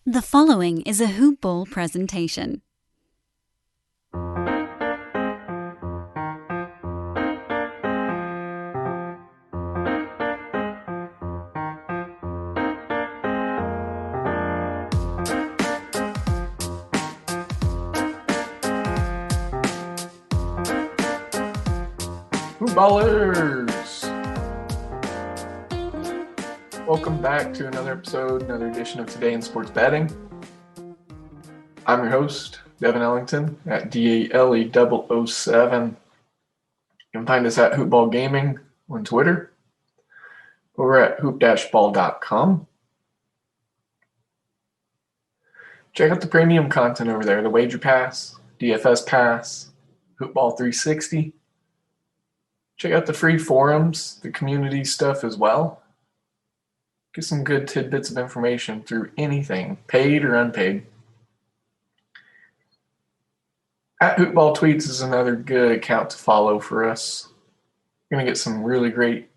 The following is a Hoop Ball presentation. Hoop Ballers! Welcome back to another episode, another edition of Today in Sports Betting. I'm your host, Devin Ellington at DALE007. You can find us at Hoopball Gaming on Twitter. Over at hoop-ball.com. Check out the premium content over there, the Wager Pass, DFS Pass, Hoopball 360. Check out the free forums, the community stuff as well. Get some good tidbits of information through anything, paid or unpaid. At Hoopball Tweets is another good account to follow for us. You're going to get some really great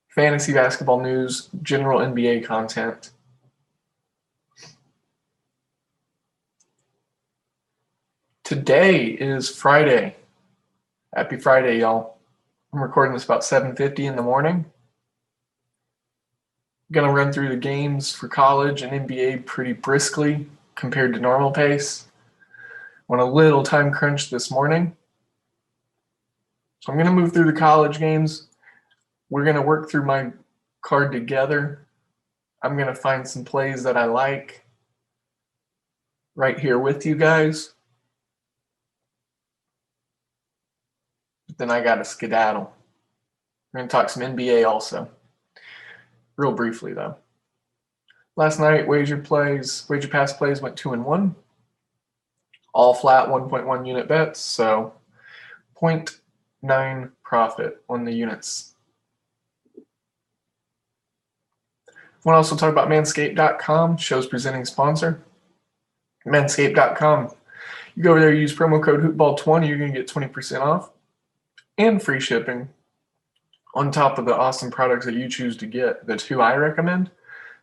fantasy basketball news, general NBA content. Today is Friday. Happy Friday, y'all. I'm recording this about 7:50 in the morning. Going to run through the games for college and NBA pretty briskly compared to normal pace. On a little time crunch this morning. So I'm going to move through the college games. We're going to work through my card together. I'm going to find some plays that I like right here with you guys. But then I got to skedaddle. We're going to talk some NBA also. Real briefly, though. Last night, wager pass plays went 2-1. All flat 1.1 unit bets, so 0.9 profit on the units. I want to also talk about Manscaped.com, show's presenting sponsor. Manscaped.com. You go over there, use promo code HoopBall20, you're going to get 20% off and free shipping. On top of the awesome products that you choose to get, the two I recommend,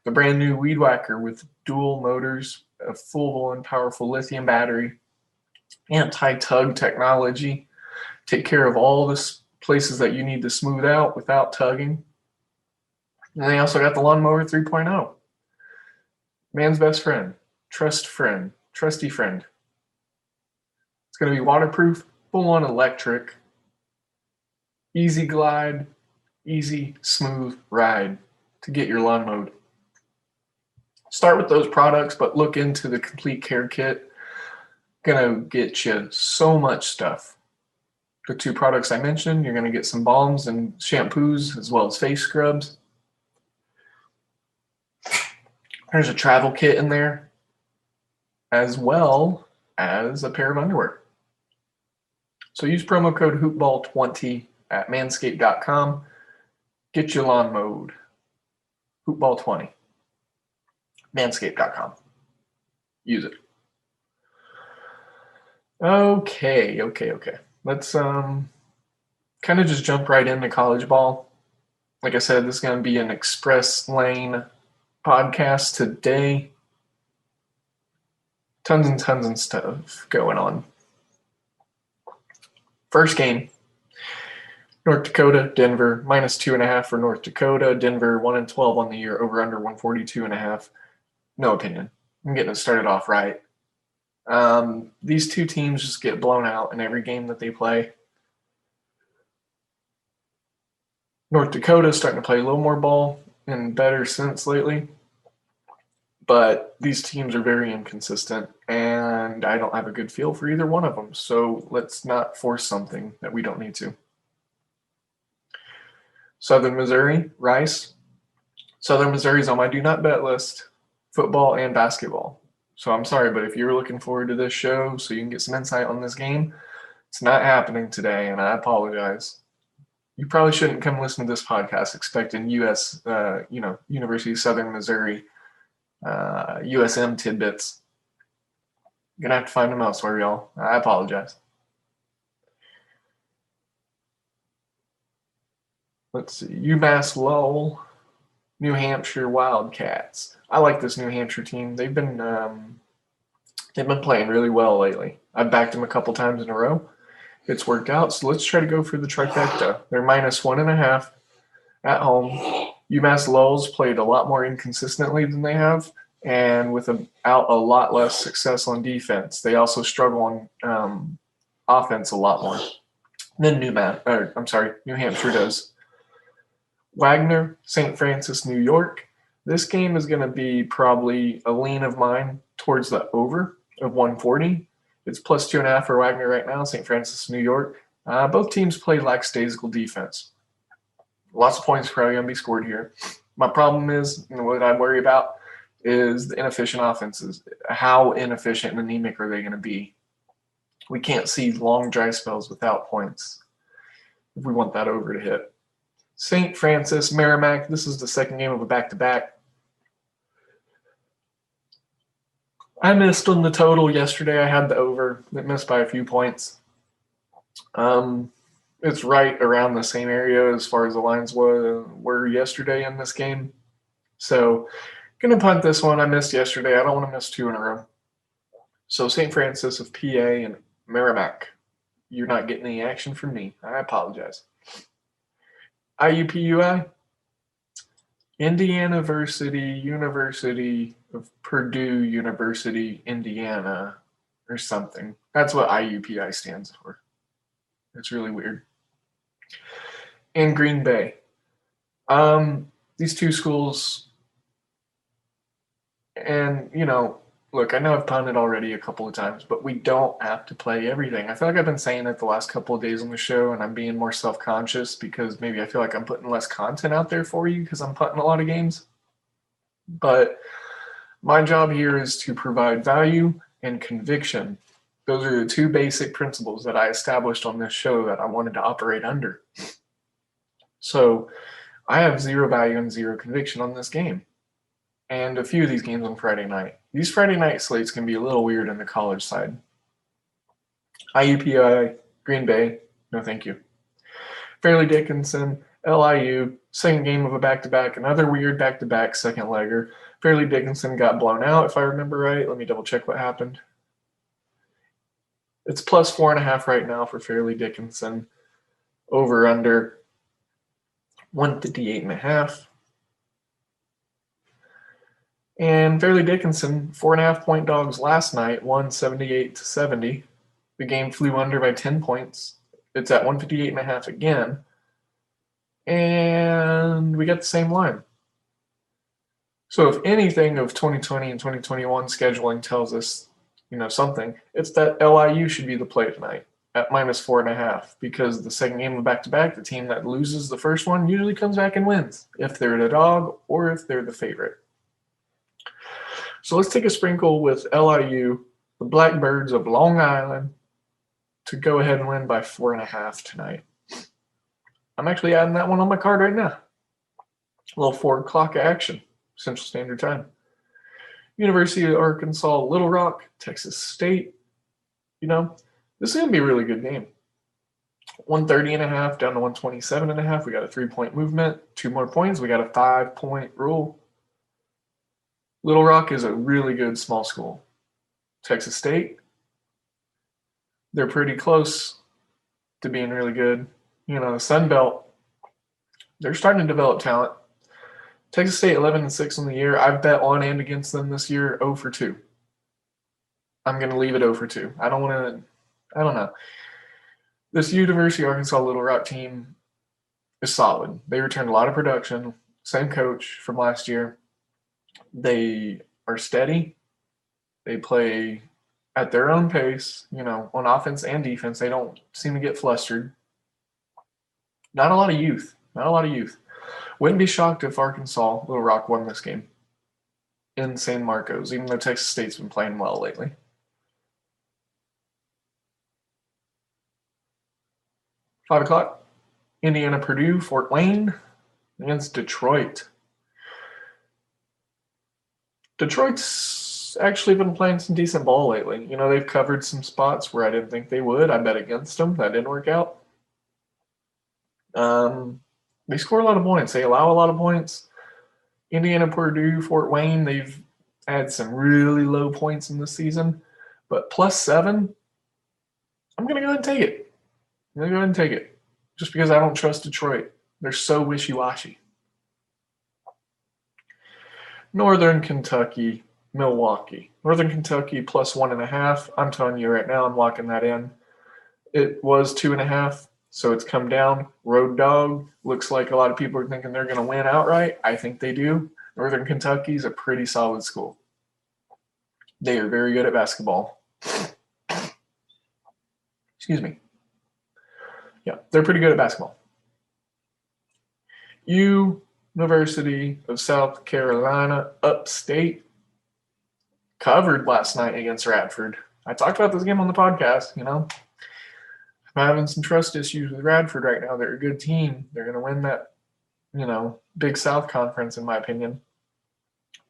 the brand new Weed Whacker with dual motors, a full and powerful lithium battery, anti-tug technology, take care of all the places that you need to smooth out without tugging. And they also got the Lawnmower 3.0, man's best friend, trusty friend. It's going to be waterproof, full-on electric, easy glide, easy, smooth ride to get your lawn mowed. Start with those products, but look into the complete care kit. Gonna get you so much stuff. The two products I mentioned, you're gonna get some balms and shampoos as well as face scrubs. There's a travel kit in there, as well as a pair of underwear. So use promo code HoopBall20 at manscaped.com. Get your lawn mowed. HoopBall20. Manscaped.com. Use it. Okay. Let's kind of just jump right into college ball. Like I said, this is going to be an express lane podcast today. Tons and tons of stuff going on. First game. North Dakota, Denver, -2.5 for North Dakota. Denver 1-12 on the year, over under 142.5. No opinion. I'm getting it started off right. These two teams just get blown out in every game that they play. North Dakota is starting to play a little more ball and better since lately. But these teams are very inconsistent, and I don't have a good feel for either one of them. So let's not force something that we don't need to. Southern Missouri, Rice. Southern Missouri's on my do not bet list, football and basketball. So I'm sorry, but if you're looking forward to this show so you can get some insight on this game, it's not happening today, and I apologize. You probably shouldn't come listen to this podcast expecting University of Southern Missouri, USM tidbits. You're going to have to find them elsewhere, y'all. I apologize. Let's see. UMass Lowell New Hampshire Wildcats. I like this New Hampshire team. They've been playing really well lately. I've backed them a couple times in a row. It's worked out, so let's try to go for the trifecta. They're -1.5 at home. UMass Lowell's played a lot more inconsistently than they have, and without a lot less success on defense. They also struggle on offense a lot more than New Hampshire does. Wagner, St. Francis, New York. This game is going to be probably a lean of mine towards the over of 140. It's +2.5 for Wagner right now, St. Francis, New York. Both teams play lackadaisical defense. Lots of points probably going to be scored here. My problem is, and what I worry about, is the inefficient offenses. How inefficient and anemic are they going to be? We can't see long dry spells without points if we want that over to hit. St. Francis, Merrimack. This is the second game of a back-to-back. I missed on the total yesterday. I had the over. It missed by a few points. It's right around the same area as far as the lines were yesterday in this game. So, going to punt this one. I missed yesterday. I don't want to miss two in a row. So, St. Francis of PA and Merrimack. You're not getting any action from me. I apologize. IUPUI. Indiana University of Purdue University, Indiana, or something. That's what IUPI stands for. It's really weird. And Green Bay. These two schools, and, look, I know I've punted already a couple of times, but we don't have to play everything. I feel like I've been saying it the last couple of days on the show, and I'm being more self-conscious because maybe I feel like I'm putting less content out there for you because I'm punting a lot of games. But my job here is to provide value and conviction. Those are the two basic principles that I established on this show that I wanted to operate under. So I have zero value and zero conviction on this game. And a few of these games on Friday night. These Friday night slates can be a little weird on the college side. IUPI, Green Bay, no thank you. Fairleigh Dickinson, LIU, second game of a back-to-back, another weird back-to-back second legger. Fairleigh Dickinson got blown out, if I remember right. Let me double check what happened. It's +4.5 right now for Fairleigh Dickinson. Over under 158.5. And Fairleigh Dickinson, 4.5-point dogs last night, won 78-70. The game flew under by 10 points. It's at 158.5 again. And we got the same line. So if anything of 2020 and 2021 scheduling tells us, something, it's that LIU should be the play tonight at -4.5 because the second game of back-to-back, the team that loses the first one usually comes back and wins if they're the dog or if they're the favorite. So let's take a sprinkle with LIU, the Blackbirds of Long Island, to go ahead and win by 4.5 tonight. I'm actually adding that one on my card right now. A little 4 o'clock action, Central Standard Time. University of Arkansas, Little Rock, Texas State. This is going to be a really good game. 130.5 down to 127.5. We got a 3-point movement. 2 more points. We got a 5-point rule. Little Rock is a really good small school. Texas State, they're pretty close to being really good. The Sun Belt, they're starting to develop talent. Texas State 11-6 on the year. I've bet on and against them this year 0 for 2. I'm going to leave it 0 for 2. I don't know. This University of Arkansas Little Rock team is solid. They returned a lot of production. Same coach from last year. They are steady. They play at their own pace, on offense and defense. They don't seem to get flustered. Not a lot of youth. Wouldn't be shocked if Arkansas, Little Rock, won this game in San Marcos, even though Texas State's been playing well lately. 5 o'clock, Indiana, Purdue, Fort Wayne against Detroit. Detroit's actually been playing some decent ball lately. They've covered some spots where I didn't think they would. I bet against them. That didn't work out. They score a lot of points. They allow a lot of points. Indiana, Purdue, Fort Wayne, they've had some really low points in this season. But +7, I'm going to go ahead and take it. I'm going to go ahead and take it. Just because I don't trust Detroit. They're so wishy-washy. Northern Kentucky, Milwaukee. Northern Kentucky +1.5. I'm telling you right now, I'm locking that in. It was 2.5, so it's come down. Road dog. Looks like a lot of people are thinking they're going to win outright. I think they do. Northern Kentucky is a pretty solid school. They are very good at basketball. Excuse me. Yeah, they're pretty good at basketball. University of South Carolina, upstate, covered last night against Radford. I talked about this game on the podcast, I'm having some trust issues with Radford right now. They're a good team. They're going to win that, Big South Conference, in my opinion.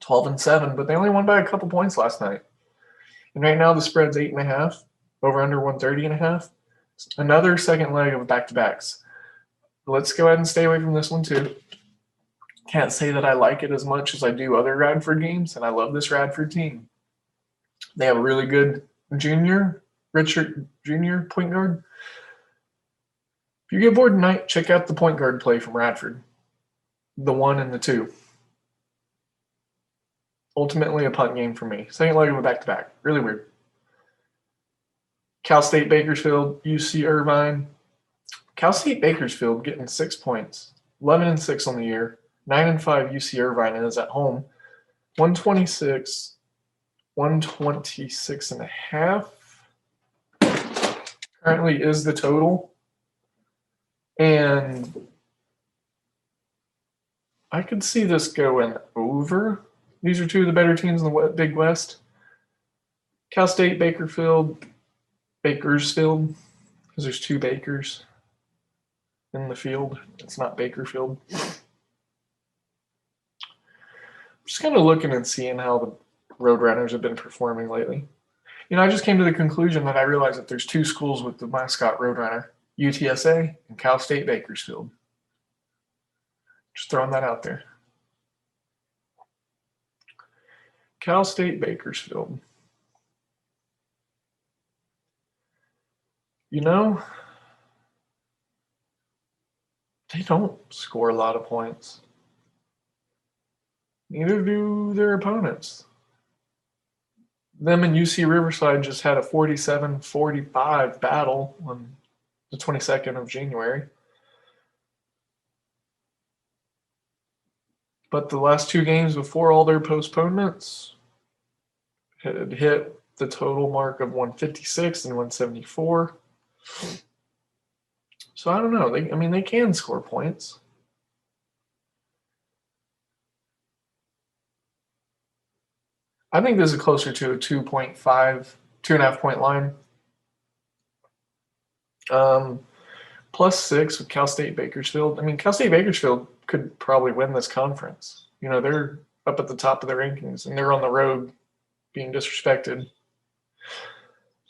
12-7, but they only won by a couple points last night. And right now the spread's 8.5, over under 130.5. Another second leg of back-to-backs. Let's go ahead and stay away from this one too. Can't say that I like it as much as I do other Radford games, and I love this Radford team. They have a really good Richard Jr. point guard. If you get bored tonight, check out the point guard play from Radford. The 1 and the 2. Ultimately a punt game for me. Second leg of a back-to-back. Really weird. Cal State Bakersfield, UC Irvine. Cal State Bakersfield getting 6 points. 11-6 on the year. 9-5 UC Irvine is at home. 126.5 currently is the total. And I could see this going over. These are two of the better teams in the Big West. Cal State, Bakersfield, because there's 2 Bakers in the field. It's not Bakerfield. Just kind of looking and seeing how the Roadrunners have been performing lately. I just came to the conclusion that I realized that there's 2 schools with the mascot Roadrunner, UTSA and Cal State Bakersfield. Just throwing that out there. Cal State Bakersfield. They don't score a lot of points. Neither do their opponents. Them and UC Riverside just had a 47-45 battle on the 22nd of January. But the last 2 games before all their postponements had hit the total mark of 156 and 174. So I don't know. They can score points. I think this is closer to a 2.5 point line. +6 with Cal State Bakersfield. Cal State Bakersfield could probably win this conference. They're up at the top of the rankings, and they're on the road being disrespected.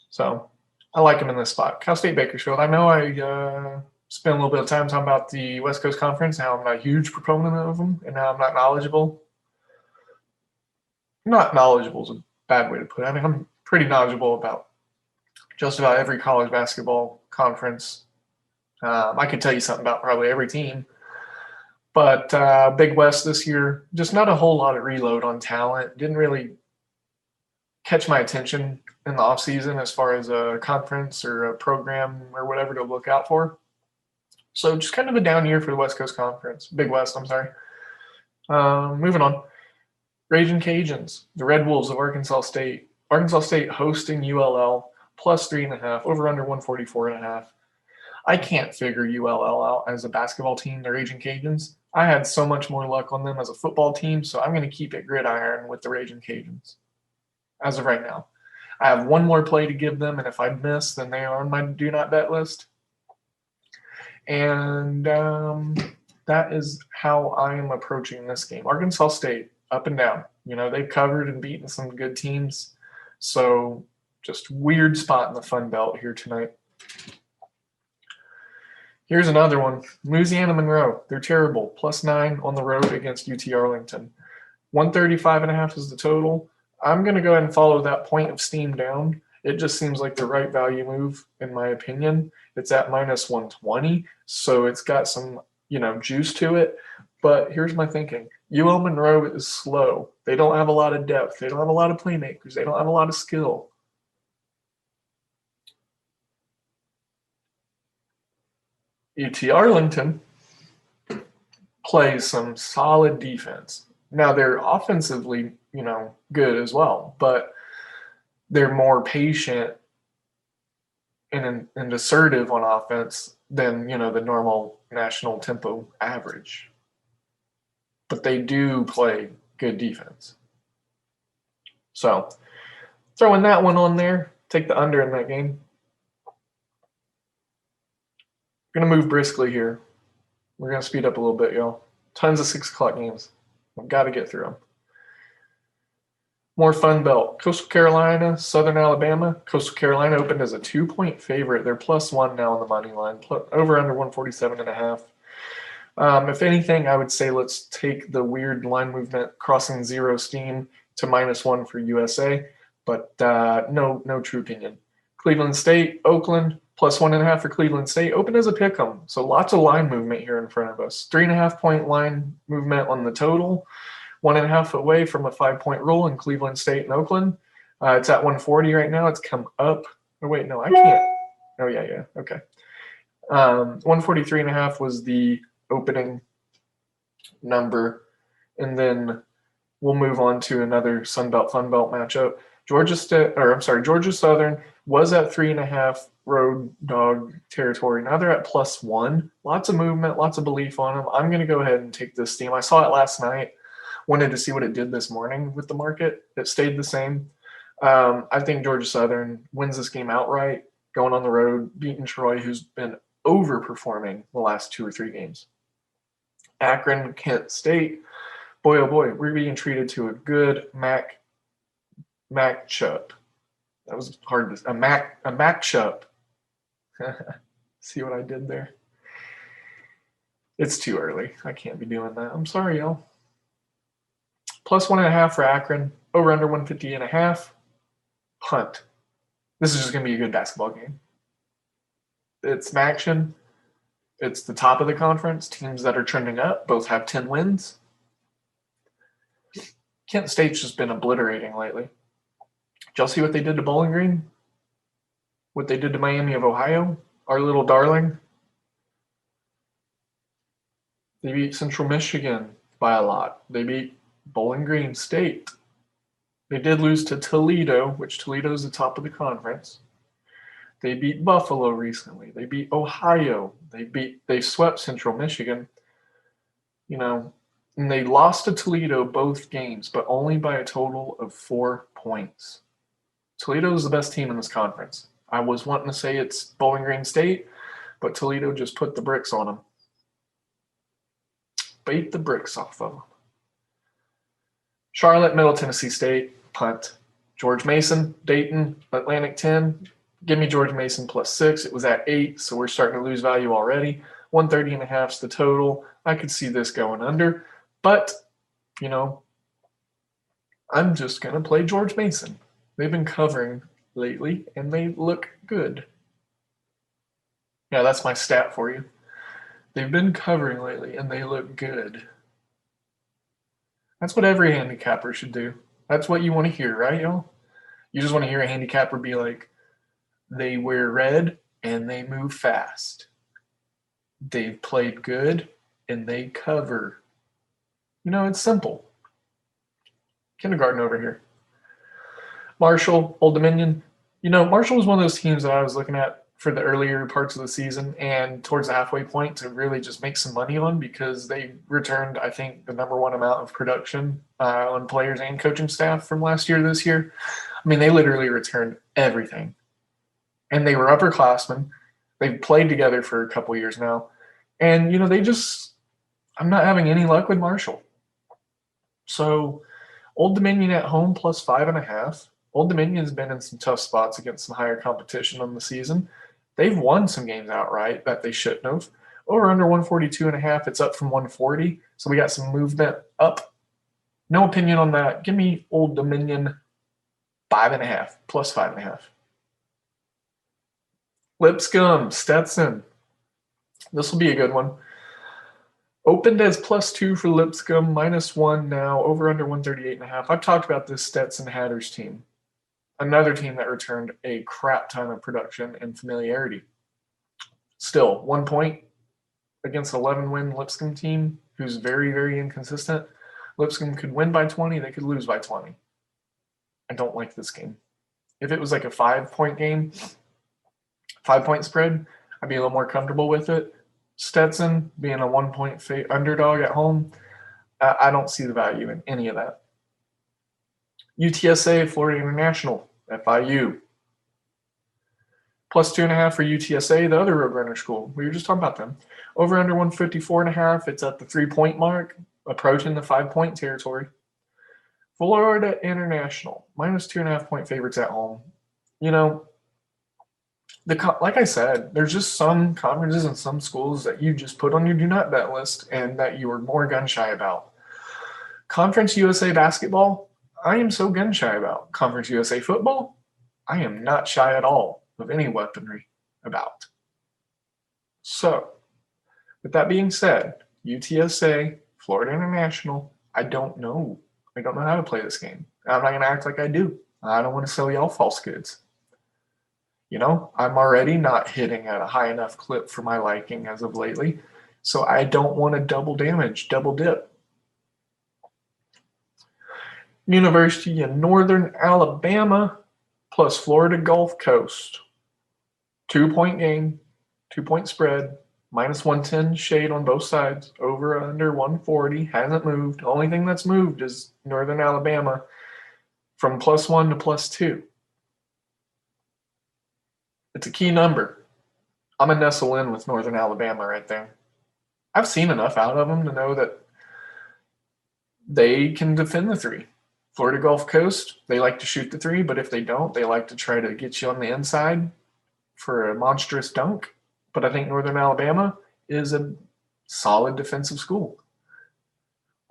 So I like them in this spot. Cal State Bakersfield. I know I spent a little bit of time talking about the West Coast Conference, how I'm not a huge proponent of them, and how I'm not knowledgeable. Not knowledgeable is a bad way to put it. I'm pretty knowledgeable about just about every college basketball conference. I could tell you something about probably every team. But Big West this year, just not a whole lot of reload on talent. Didn't really catch my attention in the offseason as far as a conference or a program or whatever to look out for. So just kind of a down year for the West Coast Conference. Big West, I'm sorry. Moving on. Raging Cajuns, the Red Wolves of Arkansas State. Arkansas State hosting ULL, +3.5, over under 144.5. I can't figure ULL out as a basketball team, the Raging Cajuns. I had so much more luck on them as a football team, so I'm going to keep it gridiron with the Raging Cajuns as of right now. I have one more play to give them, and if I miss, then they are on my do not bet list. And that is how I am approaching this game. Arkansas State, up and down. They've covered and beaten some good teams. So just weird spot in the Fun Belt here tonight. Here's another one. Louisiana Monroe. They're terrible. +9 on the road against UT Arlington. 135.5 is the total. I'm going to go ahead and follow that point of steam down. It just seems like the right value move, in my opinion. It's at -120, so it's got some, juice to it. But here's my thinking. UL Monroe is slow. They don't have a lot of depth. They don't have a lot of playmakers. They don't have a lot of skill. UT Arlington plays some solid defense. Now they're offensively, good as well, but they're more patient and assertive on offense than, the normal national tempo average. But they do play good defense. So throwing that one on there, take the under in that game. Going to move briskly here. We're going to speed up a little bit, y'all. Tons of 6 o'clock games. I've got to get through them. More Fun Belt. Coastal Carolina, Southern Alabama. Coastal Carolina opened as a 2-point favorite. They're +1 now on the money line. Over under 147.5. If anything, I would say let's take the weird line movement crossing zero steam to -1 for USA, but no true opinion. Cleveland State, Oakland, +1.5 for Cleveland State. Open as a pick 'em, so lots of line movement here in front of us. 3.5-point line movement on the total. 1.5 away from a 5-point rule in Cleveland State and Oakland. It's at 140 right now. It's come up. Oh, wait, no, I can't. Oh, yeah. Okay. 143.5 was the opening number. And then we'll move on to another Sunbelt Fun Belt matchup. Georgia Southern was at 3.5 road dog territory. Now they're at +1. Lots of movement, lots of belief on them. I'm going to go ahead and take this team. I saw it last night. Wanted to see what it did this morning with the market. It stayed the same. I think Georgia Southern wins this game outright, going on the road, beating Troy, who's been overperforming the last 2 or 3 games. Akron, Kent State. Boy, oh boy, we're being treated to a good matchup. That was hard to a matchup. See what I did there? It's too early. I can't be doing that. I'm sorry, y'all. +1.5 for Akron. Over under 150.5. Punt. This is just going to be a good basketball game. It's action. It's the top of the conference. Teams that are trending up both have 10 wins. Kent State's just been obliterating lately. Did y'all see what they did to Bowling Green? What they did to Miami of Ohio? Our little darling. They beat Central Michigan by a lot. They beat Bowling Green State. They did lose to Toledo, which Toledo's the top of the conference. They beat Buffalo recently. They beat Ohio. They swept Central Michigan. And they lost to Toledo both games, but only by a total of 4 points. Toledo is the best team in this conference. I was wanting to say it's Bowling Green State, but Toledo just put the bricks on them. Bait the bricks off of them. Charlotte, Middle Tennessee State, punt. George Mason, Dayton, Atlantic 10. Give me George Mason +6. It was at 8, so we're starting to lose value already. 130.5 is the total. I could see this going under, but, I'm just going to play George Mason. They've been covering lately, and they look good. Yeah, that's my stat for you. They've been covering lately, and they look good. That's what every handicapper should do. That's what you want to hear, right, y'all? You just want to hear a handicapper be like, they wear red and they move fast. They've played good and they cover. It's simple. Kindergarten over here. Marshall, Old Dominion. Marshall was one of those teams that I was looking at for the earlier parts of the season and towards the halfway point to really just make some money on because they returned, I think, the number one amount of production on players and coaching staff from last year to this year. I mean, they literally returned everything. And they were upperclassmen. They've played together for a couple years now. And, I'm not having any luck with Marshall. So Old Dominion at home +5.5. Old Dominion has been in some tough spots against some higher competition on the season. They've won some games outright that they shouldn't have. Over under 142.5. It's up from 140. So we got some movement up. No opinion on that. Give me Old Dominion 5.5 plus 5.5. Lipscomb, Stetson. This will be a good one. Opened as +2 for Lipscomb, -1 now, over under 138.5. I've talked about this Stetson Hatters team. Another team that returned a crap ton of production and familiarity. Still, 1 point against 11-win Lipscomb team who's very, very inconsistent. Lipscomb could win by 20, they could lose by 20. I don't like this game. If it was like a 5-point game, 5-point spread, I'd be a little more comfortable with it. Stetson being a 1-point underdog at home, I don't see the value in any of that. UTSA, Florida International, FIU. +2.5 for UTSA, the other Roadrunner school. We were just talking about them. Over under 154.5. It's at the 3-point mark, approaching the 5-point territory. Florida International, -2.5 point favorites at home. You know, like I said, there's just some conferences and some schools that you just put on your do not bet list and that you are more gun shy about. Conference USA basketball, I am so gun shy about. Conference USA football, I am not shy at all of any weaponry about. So, with that being said, UTSA, Florida International, I don't know. I don't know how to play this game. I'm not going to act like I do. I don't want to sell y'all false goods. You know, I'm already not hitting at a high enough clip for my liking as of lately, so I don't want to double dip. University of Northern Alabama plus Florida Gulf Coast. 2-point game, 2-point spread, -110 shade on both sides, over under 140, hasn't moved. The only thing that's moved is Northern Alabama from +1 to +2. It's a key number. I'm going to nestle in with Northern Alabama right there. I've seen enough out of them to know that they can defend the three. Florida Gulf Coast, they like to shoot the three, but if they don't, they like to try to get you on the inside for a monstrous dunk. But I think Northern Alabama is a solid defensive school.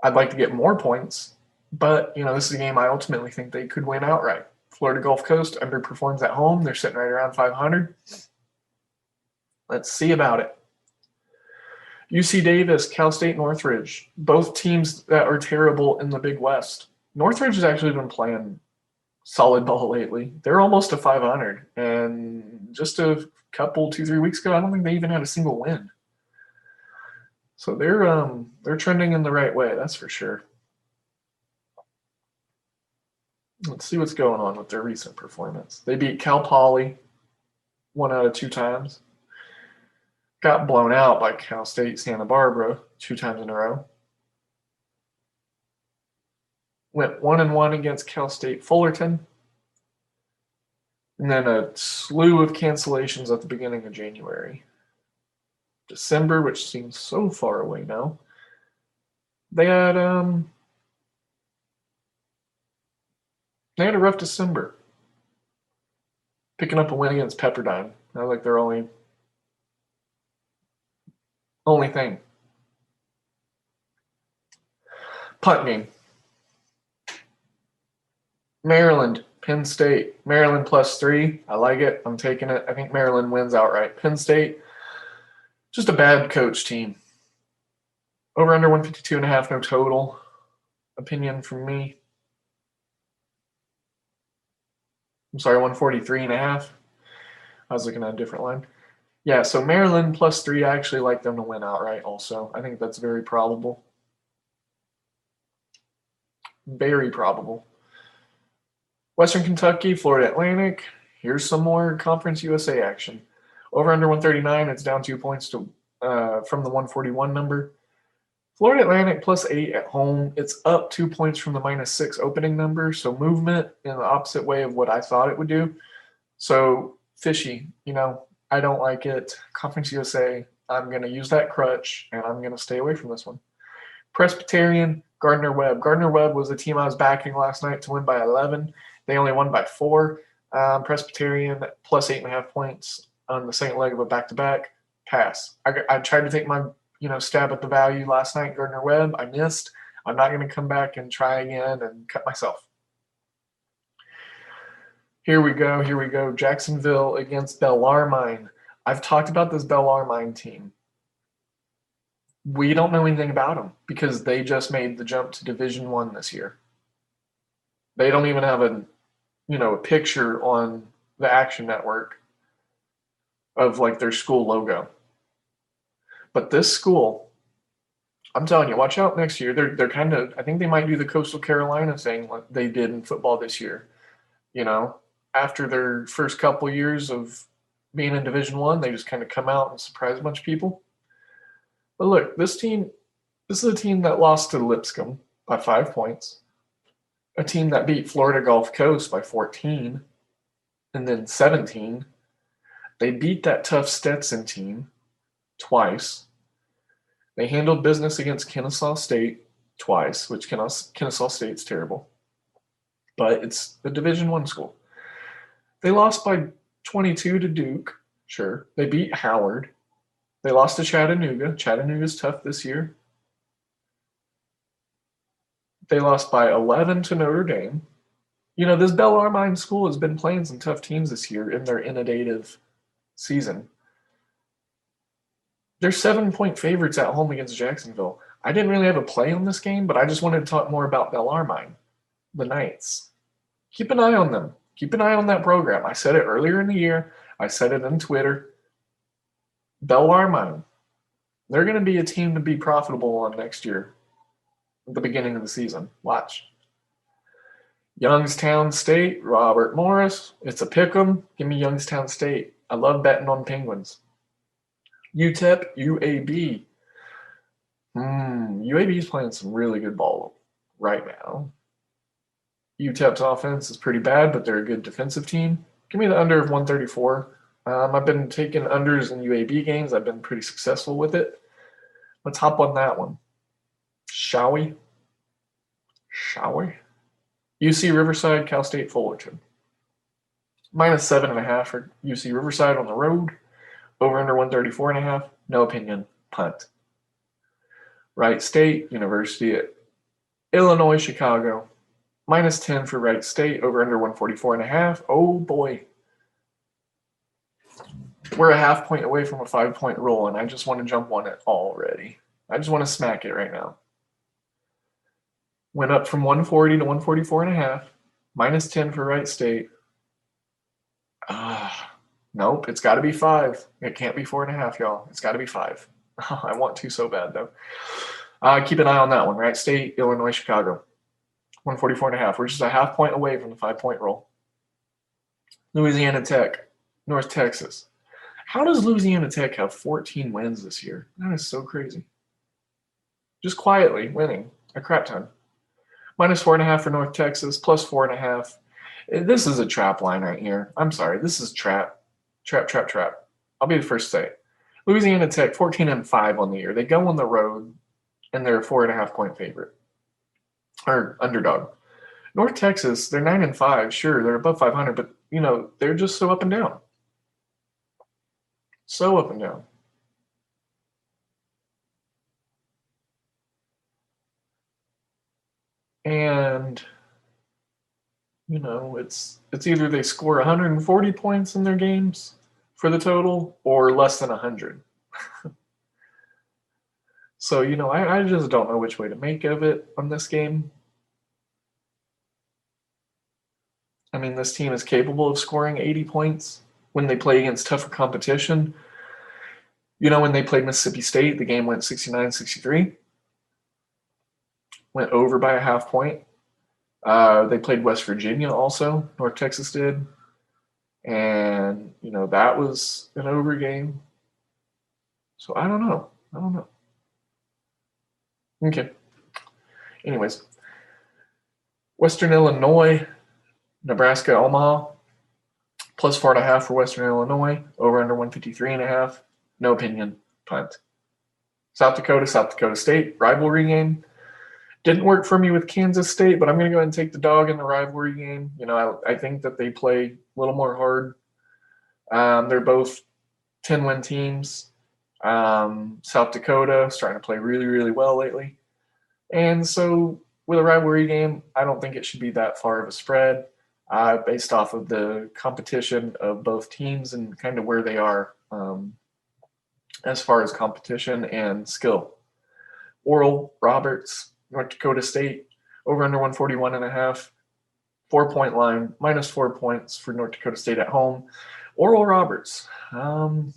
I'd like to get more points, but this is a game I ultimately think they could win outright. Florida Gulf Coast underperforms at home. They're sitting right around 500. Let's see about it. UC Davis, Cal State Northridge, both teams that are terrible in the Big West. Northridge has actually been playing solid ball lately. They're almost to 500, and just a couple, 2-3 weeks ago, I don't think they even had a single win. So they're trending in the right way, that's for sure. Let's see what's going on with their recent performance. They beat Cal Poly 1 out of 2 times. Got blown out by Cal State Santa Barbara 2 times in a row. Went 1-1 against Cal State Fullerton. And then a slew of cancellations at the beginning of January. December, which seems so far away now. They had a rough December. Picking up a win against Pepperdine. That was like their only thing. Punt game. Maryland, Penn State. Maryland +3. I like it. I'm taking it. I think Maryland wins outright. Penn State, just a bad coach team. Over under 152.5, no total. Opinion from me. I'm sorry, 143.5. I was looking at a different line. Yeah, so Maryland +3, I actually like them to win outright also. I think that's very probable. Very probable. Western Kentucky, Florida Atlantic. Here's some more Conference USA action. Over under 139, it's down 2 points to from the 141 number. Florida Atlantic +8 at home. It's up 2 points from the -6 opening number, so movement in the opposite way of what I thought it would do. So fishy, I don't like it. Conference USA, I'm going to use that crutch, and I'm going to stay away from this one. Presbyterian, Gardner-Webb. Gardner-Webb was the team I was backing last night to win by 11. They only won by 4. Presbyterian +8.5 points. on the second leg of a back-to-back. Pass. I tried to take my stab at the value last night, Gardner Webb. I missed. I'm not going to come back and try again and cut myself. Here we go. Jacksonville against Bellarmine. I've talked about this Bellarmine team. We don't know anything about them because they just made the jump to Division I this year. They don't even have a picture on the Action Network of like their school logo. But this school, I'm telling you, watch out next year. They're kind of, I think they might do the Coastal Carolina thing like they did in football this year. After their first couple years of being in Division I, they just kind of come out and surprise a bunch of people. But look, this is a team that lost to Lipscomb by 5 points, a team that beat Florida Gulf Coast by 14 and then 17. They beat that tough Stetson team twice. They handled business against Kennesaw State twice, which Kennesaw State's terrible. But it's a Division I school. They lost by 22 to Duke, sure. They beat Howard. They lost to Chattanooga. Chattanooga's tough this year. They lost by 11 to Notre Dame. This Bellarmine school has been playing some tough teams this year in their inundative season. They're 7-point favorites at home against Jacksonville. I didn't really have a play on this game, but I just wanted to talk more about Bellarmine, the Knights. Keep an eye on them. Keep an eye on that program. I said it earlier in the year. I said it on Twitter. Bellarmine, they're going to be a team to be profitable on next year at the beginning of the season. Watch. Youngstown State, Robert Morris. It's a pick 'em. Give me Youngstown State. I love betting on Penguins. UTEP, UAB. UAB is playing some really good ball right now. UTEP's offense is pretty bad, but they're a good defensive team. Give me the under of 134. I've been taking unders in UAB games. I've been pretty successful with it. Let's hop on that one. Shall we? UC Riverside, Cal State Fullerton. -7.5 for UC Riverside on the road. Over under 134.5. No opinion. Punt. Wright State University at Illinois, Chicago. -10 for Wright State. Over under 144.5. Oh boy. We're a half point away from a 5-point roll, and I just want to jump on it already. I just want to smack it right now. Went up from 140 to 144.5. -10 for Wright State. Nope, it's got to be 5. It can't be 4.5, y'all. It's got to be 5. I want to so bad, though. Keep an eye on that one. Wright State, Illinois, Chicago. 144.5. We're just a half point away from the 5-point roll. Louisiana Tech, North Texas. How does Louisiana Tech have 14 wins this year? That is so crazy. Just quietly winning a crap ton. -4.5 for North Texas, +4.5. This is a trap line right here. I'm sorry. This is trap. Trap. I'll be the first to say it. Louisiana Tech, 14-5 on the year. They go on the road, and they're a 4.5-point favorite. Or underdog. North Texas, they're 9-5. Sure, they're above 500, but, they're just so up and down. So up and down. And, it's either they score 140 points in their games for the total or less than 100. So, I just don't know which way to make of it on this game. I mean, this team is capable of scoring 80 points when they play against tougher competition. When they played Mississippi State, the game went 69-63. Went over by a half point. They played West Virginia also. North Texas did. And, that was an over game. So I don't know. Okay. Anyways. Western Illinois, Nebraska, Omaha. +4.5 for Western Illinois. Over under 153.5. No opinion. Punt. South Dakota State. Rivalry game. Didn't work for me with Kansas State, but I'm going to go ahead and take the dog in the rivalry game. I think that they play a little more hard. They're both 10-win teams. South Dakota starting to play really, really well lately. And so with a rivalry game, I don't think it should be that far of a spread based off of the competition of both teams and kind of where they are as far as competition and skill. Oral Roberts, North Dakota State, over under 141.5, 4-point line, minus 4 points for North Dakota State at home. Oral Roberts, small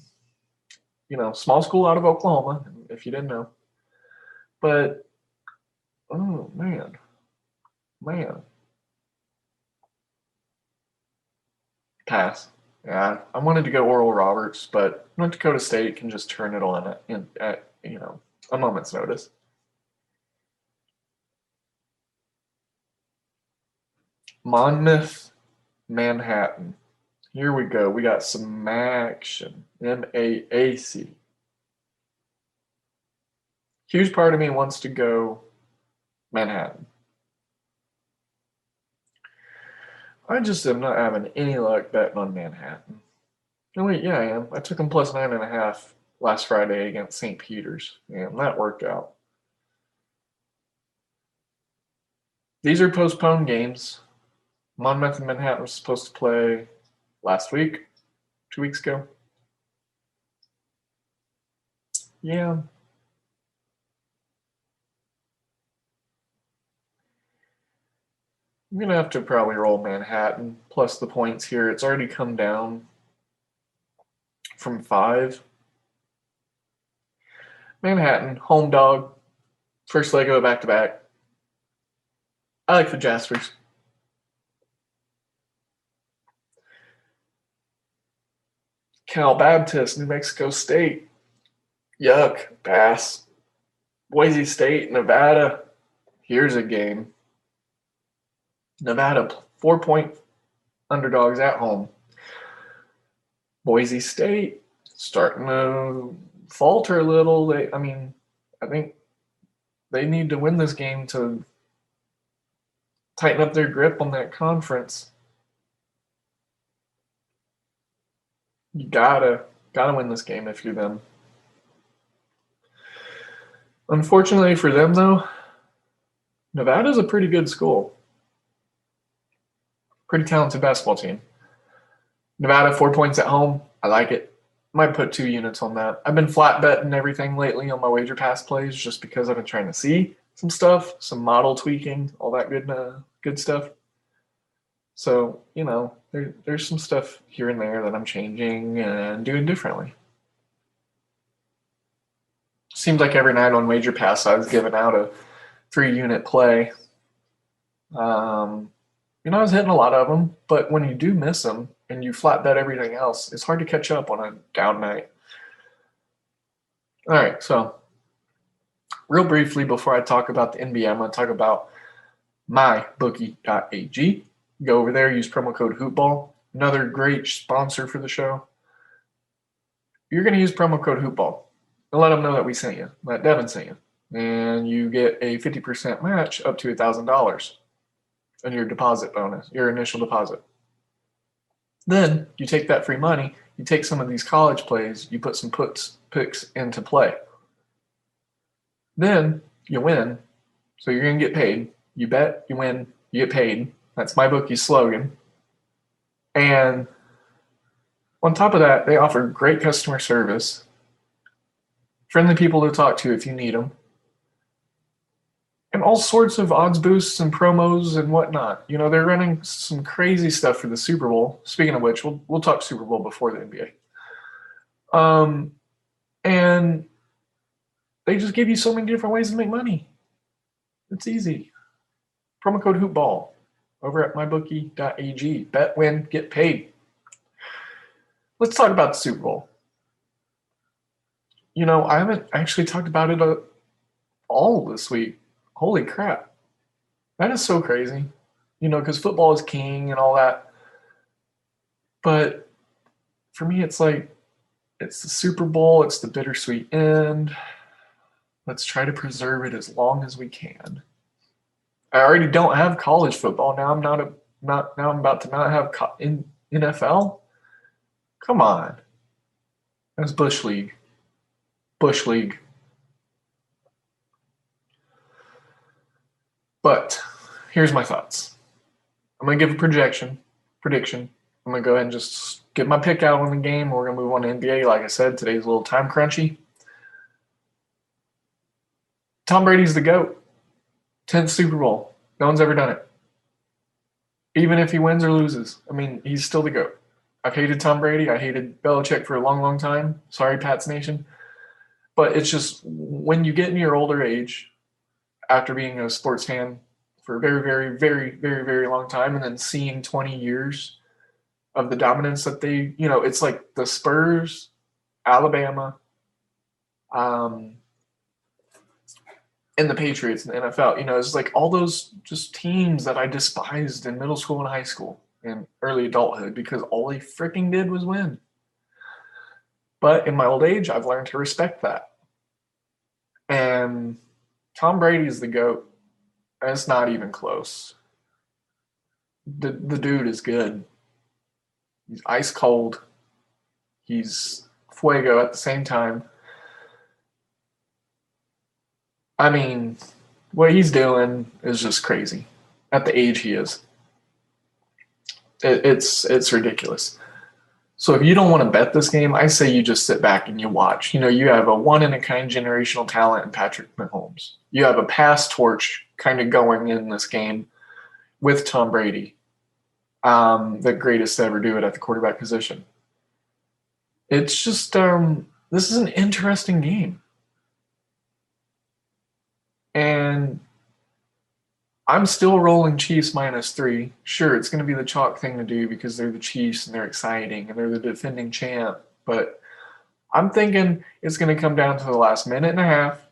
school out of Oklahoma, if you didn't know. But, oh, man. Pass. Yeah, I wanted to go Oral Roberts, but North Dakota State can just turn it on at a moment's notice. Monmouth, Manhattan. Here we go. We got some action. MAAC. Huge part of me wants to go Manhattan. I just am not having any luck betting on Manhattan. No, wait, yeah, I am. I took them plus 9.5 last Friday against St. Peter's, and that worked out. These are postponed games. Monmouth and Manhattan were supposed to play last week, 2 weeks ago. Yeah. I'm going to have to probably roll Manhattan plus the points here. It's already come down from 5. Manhattan, home dog, first leg of a back-to-back. I like the Jaspers. Cal Baptist, New Mexico State. Yuck, pass. Boise State, Nevada. Here's a game. Nevada, 4-point underdogs at home. Boise State starting to falter a little. I think they need to win this game to tighten up their grip on that conference. You gotta win this game if you're them. Unfortunately for them, though, Nevada's a pretty good school. Pretty talented basketball team. Nevada, 4 points at home. I like it. Might put 2 units on that. I've been flat betting everything lately on my wager pass plays just because I've been trying to see some stuff, some model tweaking, all that good stuff. So, there's some stuff here and there that I'm changing and doing differently. Seems like every night on wager pass I was giving out a 3-unit play. I was hitting a lot of them, but when you do miss them and you flat bet everything else, it's hard to catch up on a down night. All right, so real briefly before I talk about the NBA, I'm going to talk about mybookie.ag. Go over there, use promo code HoopBall. Another great sponsor for the show. You're going to use promo code HoopBall and let them know that we sent you, that Devin sent you. And you get a 50% match up to $1,000 on your deposit bonus, your initial deposit. Then you take that free money, you take some of these college plays, you put some picks into play. Then you win, so you're going to get paid. You bet, you win, you get paid. That's MyBookie's slogan. And on top of that, they offer great customer service, friendly people to talk to if you need them, and all sorts of odds boosts and promos and whatnot. They're running some crazy stuff for the Super Bowl. Speaking of which, we'll talk Super Bowl before the NBA. And they just give you so many different ways to make money. It's easy. Promo code HoopBall over at mybookie.ag. Bet, win, get paid. Let's talk about the Super Bowl. I haven't actually talked about it all this week. Holy crap. That is so crazy. Because football is king and all that. But for me, it's like, it's the Super Bowl. It's the bittersweet end. Let's try to preserve it as long as we can. I already don't have college football. Now I'm about to not have in NFL. Come on. That's Bush League. Bush League. But here's my thoughts. I'm going to give a prediction. I'm going to go ahead and just get my pick out on the game. We're going to move on to NBA. Like I said, today's a little time crunchy. Tom Brady's the GOAT. 10th Super Bowl. No one's ever done it. Even if he wins or loses. I mean, he's still the GOAT. I've hated Tom Brady. I hated Belichick for a long, long time. Sorry, Pats Nation. But it's just when you get in your older age, after being a sports fan for a very, very, very, very, very long time, and then seeing 20 years of the dominance that they, it's like the Spurs, Alabama, and the Patriots in the NFL. It's like all those just teams that I despised in middle school and high school and early adulthood because all they freaking did was win. But in my old age, I've learned to respect that. And Tom Brady is the GOAT. And it's not even close. The dude is good. He's ice cold. He's fuego at the same time. I mean, what he's doing is just crazy at the age he is. It's ridiculous. So if you don't want to bet this game, I say you just sit back and you watch. You have a one-in-a-kind generational talent in Patrick Mahomes. You have a pass torch kind of going in this game with Tom Brady, the greatest to ever do it at the quarterback position. It's just this is an interesting game. And I'm still rolling Chiefs -3. Sure, it's going to be the chalk thing to do because they're the Chiefs and they're exciting and they're the defending champ. But I'm thinking it's going to come down to the last minute and a half.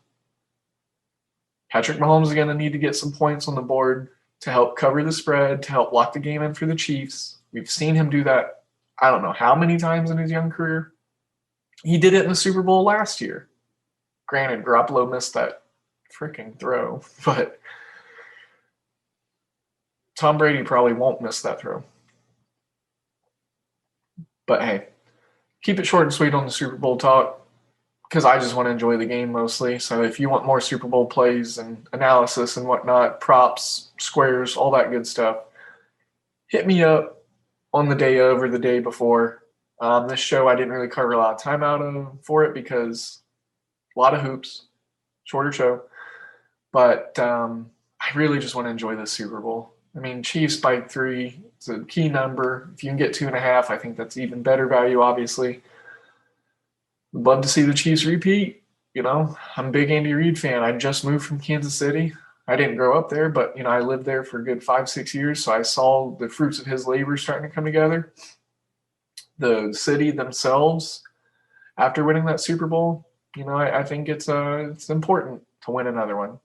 Patrick Mahomes is going to need to get some points on the board to help cover the spread, to help lock the game in for the Chiefs. We've seen him do that I don't know how many times in his young career. He did it in the Super Bowl last year. Granted, Garoppolo missed that freaking throw, but Tom Brady probably won't miss that throw. But hey, keep it short and sweet on the Super Bowl talk because I just want to enjoy the game mostly. So if you want more Super Bowl plays and analysis and whatnot, props, squares, all that good stuff, hit me up on the day of or the day before. This show I didn't really carve a lot of time out of for it because a lot of hoops, shorter show. But I really just want to enjoy this Super Bowl. I mean, Chiefs by 3, it's a key number. If you can get 2.5, I think that's even better value, obviously. Would love to see the Chiefs repeat. I'm a big Andy Reid fan. I just moved from Kansas City. I didn't grow up there, but, I lived there for a good 5-6 years, so I saw the fruits of his labor starting to come together. The city themselves, after winning that Super Bowl, I think it's important to win another one,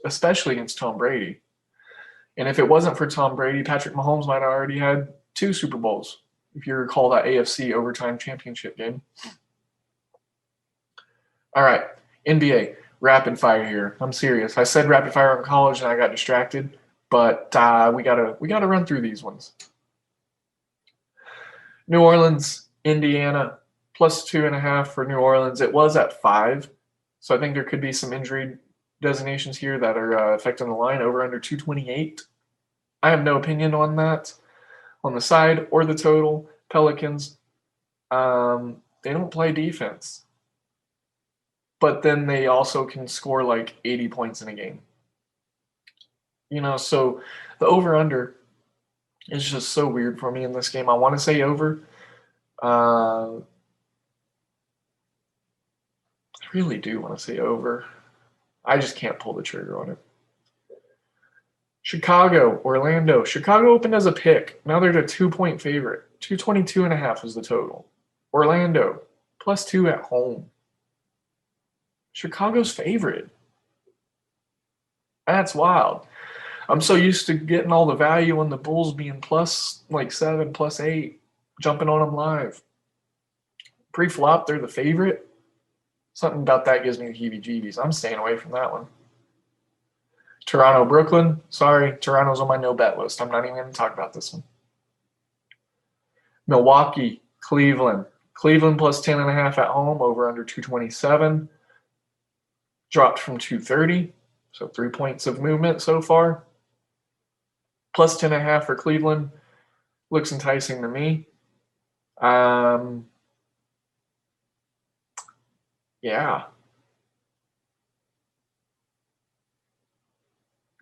especially against Tom Brady. And if it wasn't for Tom Brady, Patrick Mahomes might have already had 2 Super Bowls, if you recall that AFC overtime championship game. All right, NBA, rapid fire here. I'm serious. I said rapid fire in college and I got distracted, but we gotta run through these ones. New Orleans, Indiana, +2.5 for New Orleans. It was at 5, so I think there could be some injury designations here that are affecting the line. Over under 228. I have no opinion on that. On the side or the total, Pelicans, they don't play defense. But then they also can score like 80 points in a game. So the over-under is just so weird for me in this game. I want to say over. I really do want to say over. I just can't pull the trigger on it. Chicago, Orlando. Chicago opened as a pick. Now they're a 2-point favorite. 222.5 is the total. Orlando, +2 at home. Chicago's favorite. That's wild. I'm so used to getting all the value on the Bulls being +7, +8, jumping on them live. Pre-flop, they're the favorite. Something about that gives me the heebie-jeebies. I'm staying away from that one. Toronto, Brooklyn. Sorry, Toronto's on my no-bet list. I'm not even going to talk about this one. Milwaukee, Cleveland. Cleveland plus 10.5 at home, over under 227. Dropped from 230, so 3 points of movement so far. Plus 10.5 for Cleveland looks enticing to me. Yeah.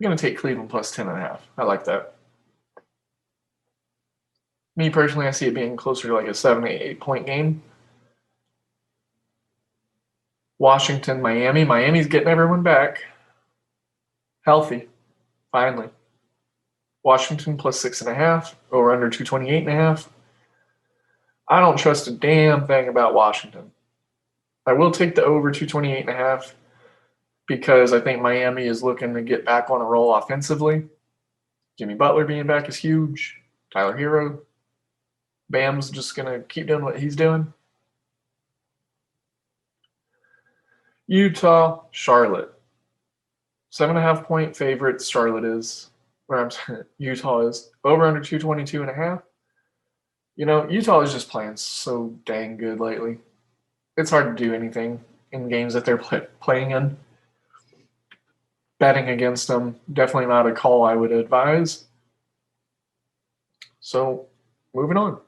I'm going to take Cleveland plus 10.5. I like that. Me personally, I see it being closer to like a 7, 8 point game. Washington, Miami. Miami's getting everyone back. Healthy. Finally. Washington plus 6.5. Over under 228.5. I don't trust a damn thing about Washington. I will take the over 228.5 because I think Miami is looking to get back on a roll offensively. Jimmy Butler being back is huge. Tyler Hero. Bam's just going to keep doing what he's doing. Utah, Charlotte. 7.5 point favorites, Charlotte is. Or I'm sorry, Utah is. Over under 222.5. You know, Utah is just playing so dang good lately. It's hard to do anything in games that they're playing in. Betting against them, definitely not a call I would advise. So, moving on.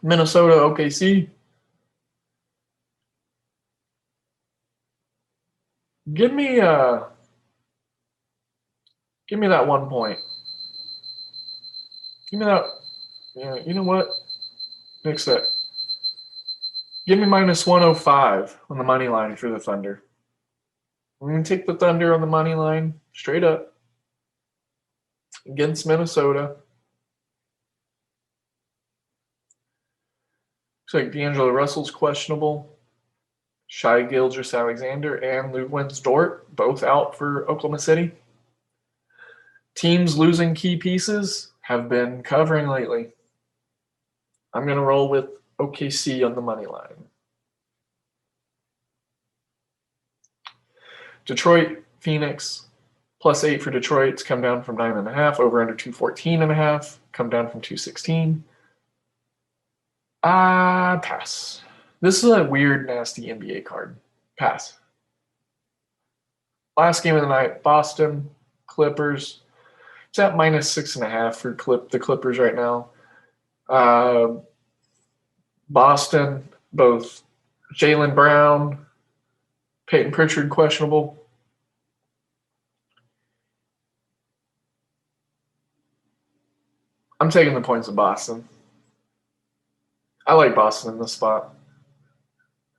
Minnesota, OKC. Give me that 1 point. Give me that. Yeah, you know what? Mix that. Give me minus 105 on the money line for the Thunder. I'm going to take the Thunder on the money line straight up against Minnesota. Looks like D'Angelo Russell's questionable. Shai Gilgeous-Alexander and Luguentz Dort both out for Oklahoma City. Teams losing key pieces have been covering lately. I'm going to roll with OKC on the money line. Detroit, Phoenix, plus 8 for Detroit. It's come down from 9.5. Over under 214.5. Come down from 216. Pass. This is a weird, nasty NBA card. Pass. Last game of the night, Boston, Clippers. It's at minus 6.5 for the Clippers right now. Boston, both Jaylen Brown, Peyton Pritchard questionable. I'm taking the points of Boston. I like Boston in this spot.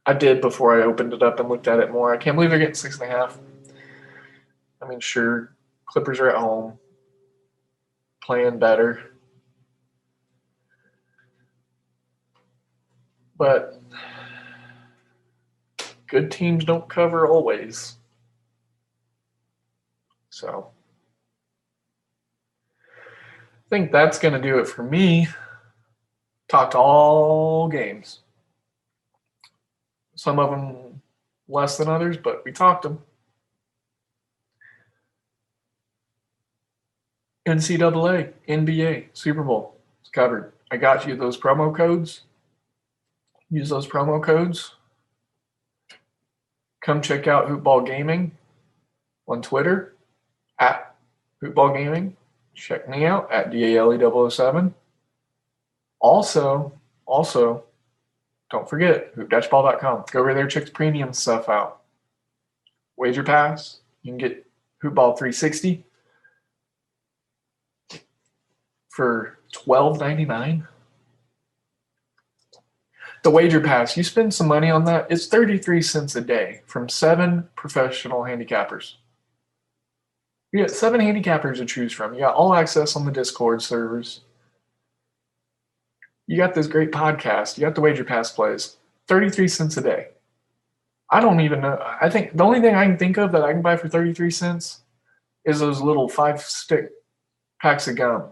I did before I opened it up and looked at it more. I can't believe they're getting 6.5. I mean, sure, Clippers are at home, playing better. But good teams don't cover always. So I think that's going to do it for me. Talked all games. Some of them less than others, but we talked them. NCAA, NBA, Super Bowl. It's covered. I got you those promo codes. Use those promo codes. Come check out Hoopball Gaming on Twitter at Hoopball Gaming. Check me out at DALE007. Also, don't forget, hoop-ball.com. Go over there, check the premium stuff out. Wager Pass. You can get Hoopball 360 for $12.99. The Wager Pass, you spend some money on that, it's 33 cents a day from 7 professional handicappers. You got 7 handicappers to choose from. You got all access on the Discord servers. You got this great podcast. You got the Wager Pass plays. 33 cents a day. I don't even know. I think the only thing I can think of that I can buy for 33 cents is those little 5-stick packs of gum.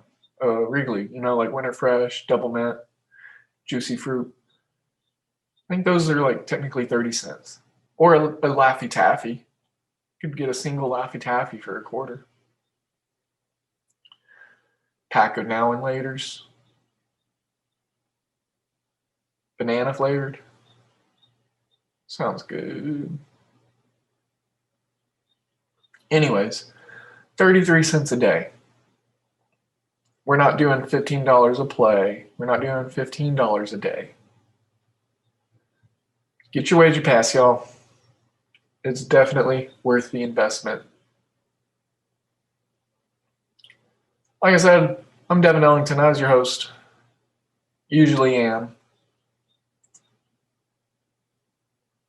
Wrigley, like Winter Fresh, Double Mint, Juicy Fruit. I think those are like technically 30 cents. Or a Laffy Taffy. You could get a single Laffy Taffy for $0.25. Pack of Now and Laters. Banana flavored. Sounds good. Anyways, 33 cents a day. We're not doing $15 a play. We're not doing $15 a day. Get your wager pass, y'all. It's definitely worth the investment. Like I said, I'm Devin Ellington. I was your host. Usually am.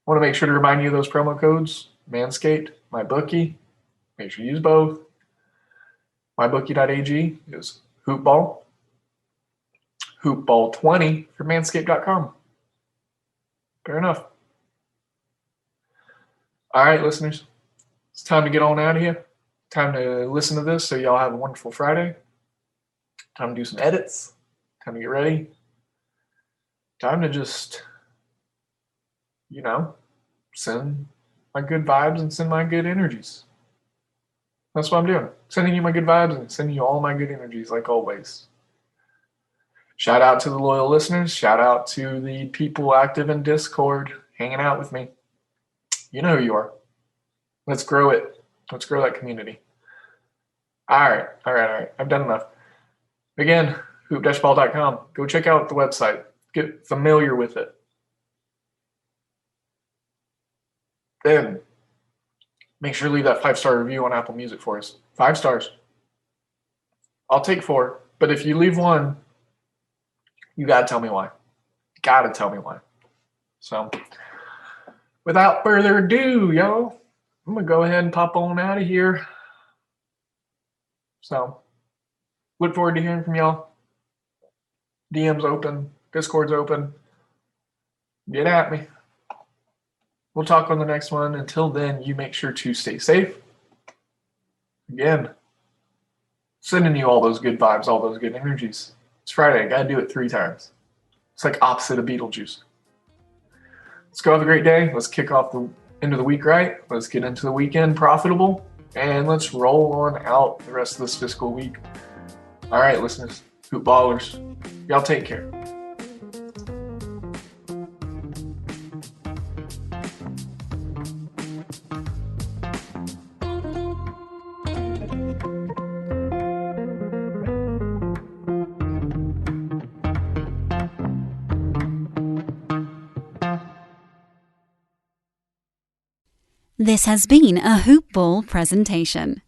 Want to make sure to remind you of those promo codes. Manscaped, MyBookie. Make sure you use both. MyBookie.ag is Hoopball. Hoopball20 for Manscaped.com. Fair enough. All right, listeners. It's time to get on out of here. Time to listen to this so y'all have a wonderful Friday. Time to do some edits. Time to get ready. Time to just, send my good vibes and send my good energies. That's what I'm doing. Sending you my good vibes and sending you all my good energies, like always. Shout out to the loyal listeners. Shout out to the people active in Discord, hanging out with me. You know who you are. Let's grow it. Let's grow that community. All right. I've done enough. Again, hoop-ball.com. Go check out the website. Get familiar with it. Then make sure to leave that 5-star review on Apple Music for us. 5 stars. I'll take 4, but if you leave 1, you gotta tell me why. Gotta tell me why. So, without further ado, y'all, I'm gonna go ahead and pop on out of here. So, look forward to hearing from y'all. DM's open, Discord's open. Get at me. We'll talk on the next one. Until then, you make sure to stay safe. Again, sending you all those good vibes, all those good energies. It's Friday. I got to do it 3 times. It's like opposite of Beetlejuice. Let's go have a great day. Let's kick off the end of the week right. Let's get into the weekend profitable. And let's roll on out the rest of this fiscal week. All right, listeners, hoop ballers, y'all take care. This has been a Hoop Ball presentation.